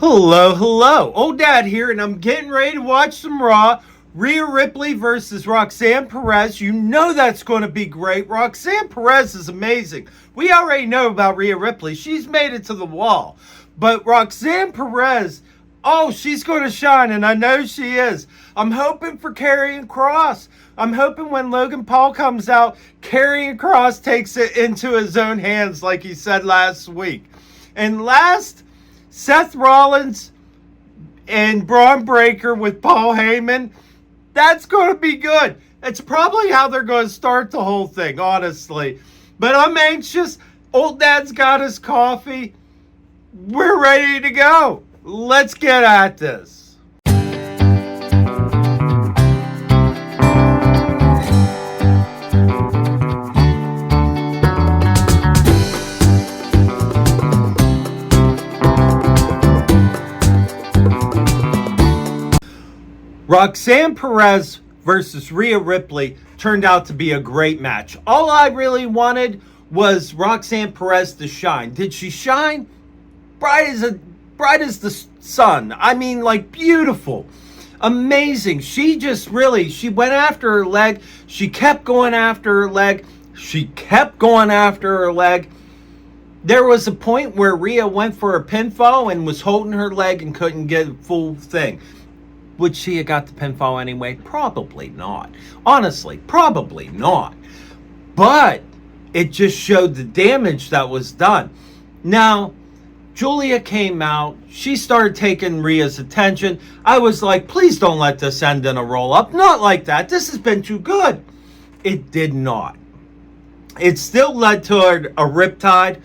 Hello, hello. Old Dad here, and I'm getting ready to watch some Raw. Rhea Ripley versus Roxanne Perez. You know that's going to be great. Roxanne Perez is amazing. We already know about Rhea Ripley. She's made it to the wall. But Roxanne Perez, oh, she's going to shine, and I know she is. I'm hoping for Karrion Kross. I'm hoping when Logan Paul comes out, Karrion Kross takes it into his own hands like he said last week. And last, Seth Rollins and Bron Breakker with Paul Heyman. That's going to be good. It's probably how they're going to start the whole thing, honestly. But I'm anxious. Old Dad's got his coffee. We're ready to go. Let's get at this. Roxanne Perez versus Rhea Ripley turned out to be a great match. All I really wanted was Roxanne Perez to shine. Did she shine? Bright as the sun. I mean, like, beautiful. Amazing. She went after her leg. She kept going after her leg. She kept going after her leg. There was a point where Rhea went for a pinfall and was holding her leg and couldn't get a full thing. Would she have got the pinfall anyway? Probably not. Honestly, probably not. But it just showed the damage that was done. Now, Julia came out. She started taking Rhea's attention. I was like, please don't let this end in a roll-up. Not like that. This has been too good. It did not. It still led to a riptide.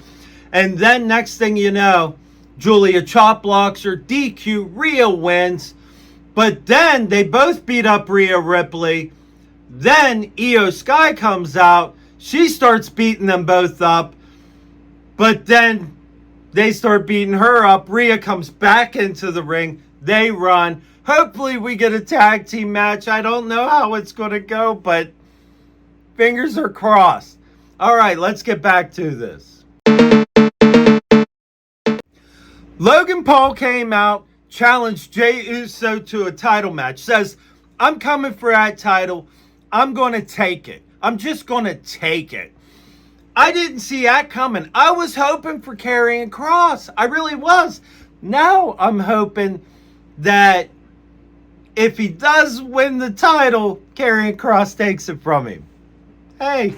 And then next thing you know, Julia chop blocks her, DQ, Rhea wins. But then they both beat up Rhea Ripley. Then Io Sky comes out. She starts beating them both up. But then they start beating her up. Rhea comes back into the ring. They run. Hopefully we get a tag team match. I don't know how it's going to go, but fingers are crossed. All right, let's get back to this. Logan Paul came out. Challenged Jey Uso to a title match. Says, I'm coming for that title. I'm going to take it. I'm just going to take it. I didn't see that coming. I was hoping for Karrion Kross. I really was. Now I'm hoping that if he does win the title, Karrion Kross takes it from him. Hey,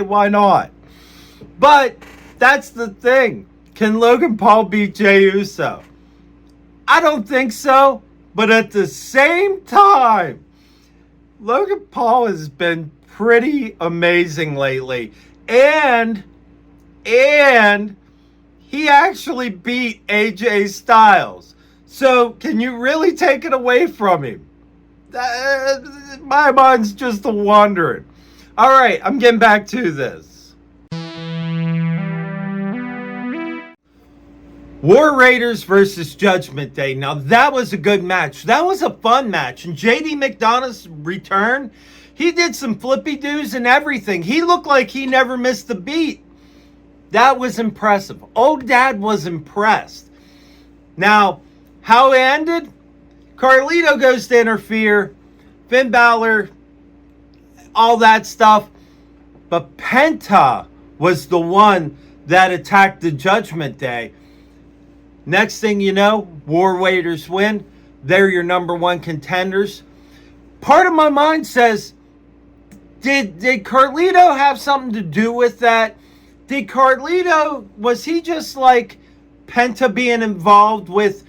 why not? But that's the thing. Can Logan Paul beat Jey Uso? I don't think so, but at the same time, Logan Paul has been pretty amazing lately. And he actually beat AJ Styles. So can you really take it away from him? My mind's just wandering. All right, I'm getting back to this. War Raiders versus Judgment Day. Now, that was a good match. That was a fun match. And JD McDonough's return, he did some flippy-doos and everything. He looked like he never missed a beat. That was impressive. Old Dad was impressed. Now, how it ended? Carlito goes to interfere. Finn Balor, all that stuff. But Penta was the one that attacked the Judgment Day. Next thing you know, War Raiders win. They're your number one contenders. Part of my mind says, did Carlito have something to do with that? Was he just like Penta being involved with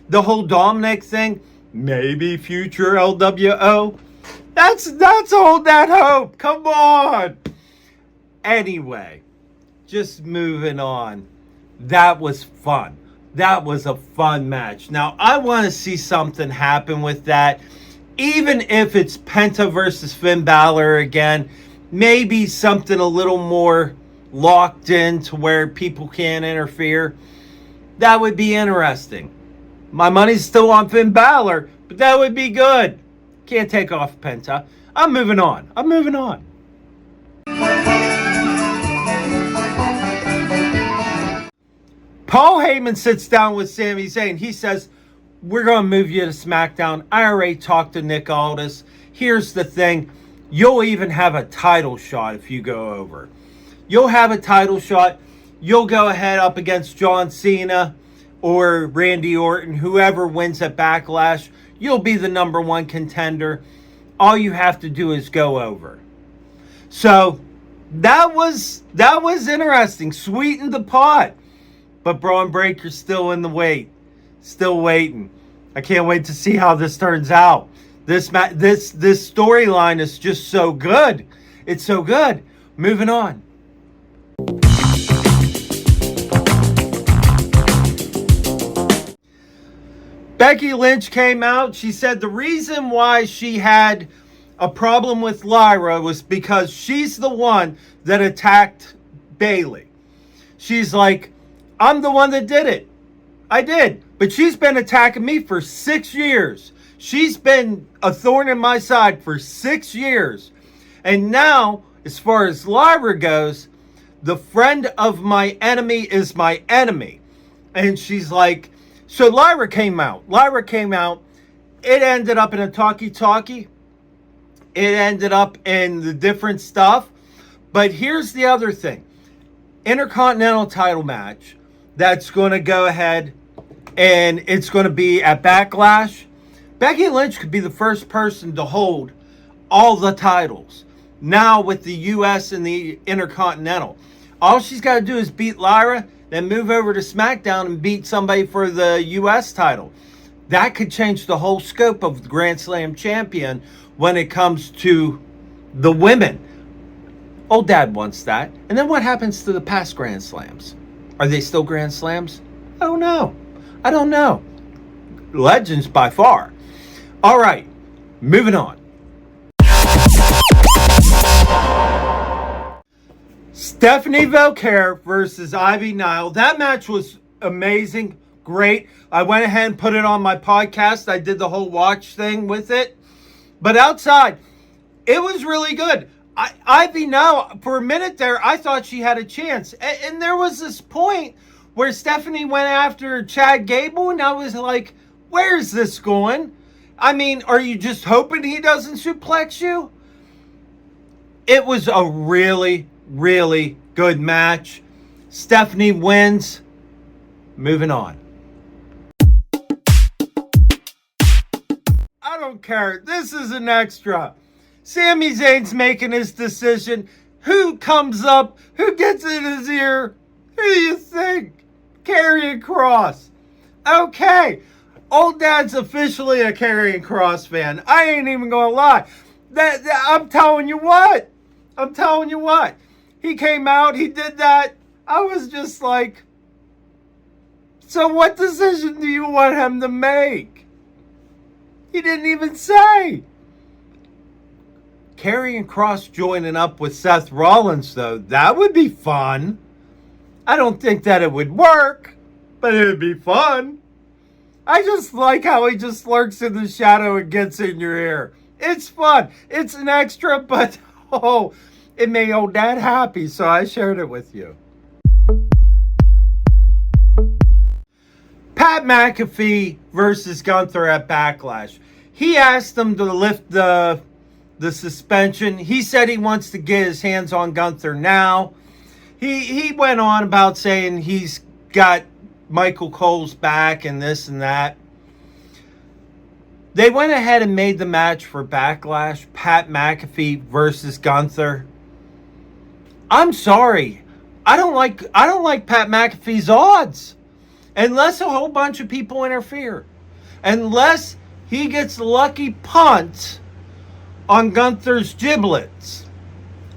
the whole Dominic thing? Maybe future LWO? That's all that hope. Come on. Anyway, just moving on. That was fun. That was a fun match. Now, I want to see something happen with that. Even if it's Penta versus Finn Balor again, maybe something a little more locked in to where people can't interfere. That would be interesting. My money's still on Finn Balor, but that would be good. Can't take off Penta. I'm moving on. Paul Heyman sits down with Sami Zayn. He says, we're going to move you to SmackDown. I already talked to Nick Aldis. Here's the thing. You'll even have a title shot if you go over. You'll have a title shot. You'll go ahead up against John Cena or Randy Orton, whoever wins at Backlash. You'll be the number one contender. All you have to do is go over. So that was interesting. Sweetened the pot. But Bron Breakker's still in the wait. Still waiting. I can't wait to see how this turns out. This storyline is just so good. It's so good. Moving on. Becky Lynch came out. She said the reason why she had a problem with Lyra was because she's the one that attacked Bayley. She's like, I'm the one that did it. I did. But she's been attacking me for 6 years. She's been a thorn in my side for 6 years. And now, as far as Lyra goes, the friend of my enemy is my enemy. And she's like, so Lyra came out. It ended up in a talkie-talkie. It ended up in the different stuff. But here's the other thing. Intercontinental title match that's going to go ahead and it's going to be at Backlash. Becky Lynch could be the first person to hold all the titles. Now with the U.S. and the Intercontinental. All she's got to do is beat Lyra, then move over to SmackDown and beat somebody for the U.S. title. That could change the whole scope of the Grand Slam champion when it comes to the women. Old Dad wants that. And then what happens to the past Grand Slams? Are they still Grand Slams? I don't know. Legends by far. All right, moving on. Stephanie Valkyrie versus Ivy Nile. That match was amazing, great. I went ahead and put it on my podcast. I did the whole watch thing with it. But outside, it was really good. Ivy Nile, for a minute there, I thought she had a chance. And there was this point where Stephanie went after Chad Gable, and I was like, where's this going? I mean, are you just hoping he doesn't suplex you? It was a really, really good match. Stephanie wins. Moving on. I don't care. This is an extra. Sami Zayn's making his decision. Who comes up? Who gets in his ear? Who do you think? Karrion Kross. Okay. Old Dad's officially a Karrion Kross fan. I ain't even gonna lie. I'm telling you what. He came out, he did that. I was just like, so what decision do you want him to make? He didn't even say. Karrion Kross joining up with Seth Rollins, though, that would be fun. I don't think that it would work, but it would be fun. I just like how he just lurks in the shadow and gets in your ear. It's fun. It's an extra, but it made old Dad happy, so I shared it with you. Pat McAfee versus Gunther at Backlash. He asked him to lift the suspension. He said he wants to get his hands on Gunther now. He went on about saying he's got Michael Cole's back and this and that. They went ahead and made the match for Backlash. Pat McAfee versus Gunther. I'm sorry. I don't like Pat McAfee's odds. Unless a whole bunch of people interfere. Unless he gets lucky punt on Gunther's giblets.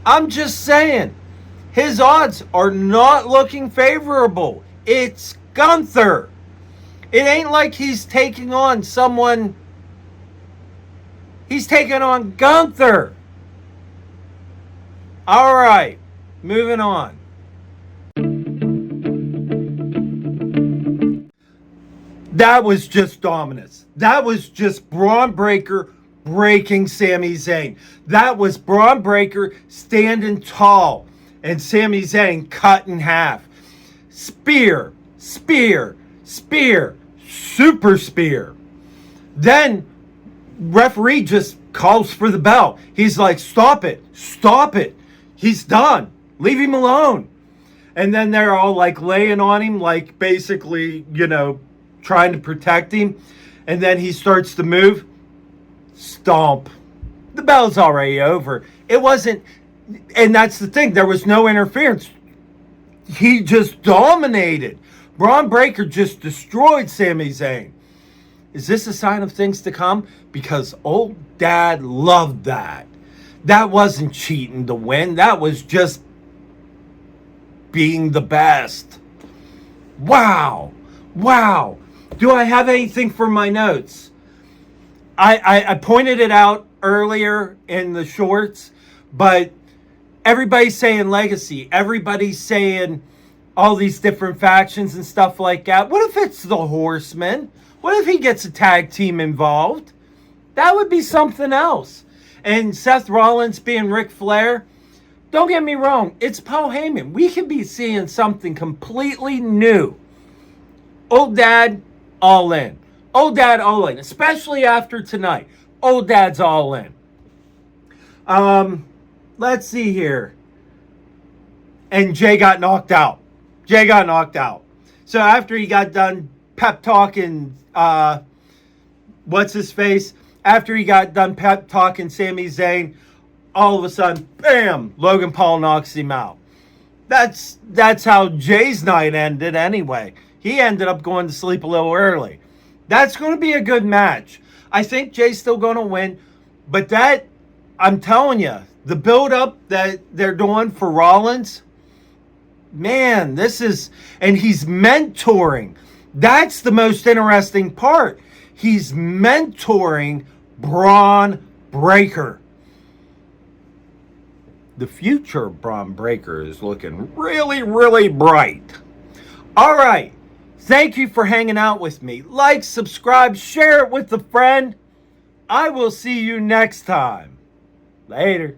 I'm just saying. His odds are not looking favorable. It's Gunther. It ain't like he's taking on someone. He's taking on Gunther. All right. Moving on. That was just dominance. That was just Bron Breakker breaking Sami Zayn. That was Bron Breakker standing tall and Sami Zayn cut in half. Spear, spear, super spear. Then referee just calls for the bell. He's like, stop it. He's done. Leave him alone. And then they're all like laying on him, like basically, trying to protect him. And then he starts to move. Stomp. The bell's already over. It wasn't, and that's the thing. There was no interference. He just dominated. Bron Breakker just destroyed Sami Zayn. Is this a sign of things to come? Because old dad loved that. That wasn't cheating to win. That was just being the best. Wow. Do I have anything for my notes? I pointed it out earlier in the shorts, but everybody's saying legacy. Everybody's saying all these different factions and stuff like that. What if it's the Horsemen? What if he gets a tag team involved? That would be something else. And Seth Rollins being Ric Flair, don't get me wrong, it's Paul Heyman. We could be seeing something completely new. Old dad, all in. Old dad, all in. Especially after tonight. Old dad's all in. Let's see here. And Jey got knocked out. So after he got done pep talking, what's his face? After he got done pep talking Sami Zayn, all of a sudden, bam, Logan Paul knocks him out. That's how Jay's night ended anyway. He ended up going to sleep a little early. That's going to be a good match. I think Jay's still going to win. But that, I'm telling you, the build-up that they're doing for Rollins, man, this is, and he's mentoring. That's the most interesting part. He's mentoring Bron Breakker. The future of Bron Breakker is looking really, really bright. All right. Thank you for hanging out with me. Like, subscribe, share it with a friend. I will see you next time. Later.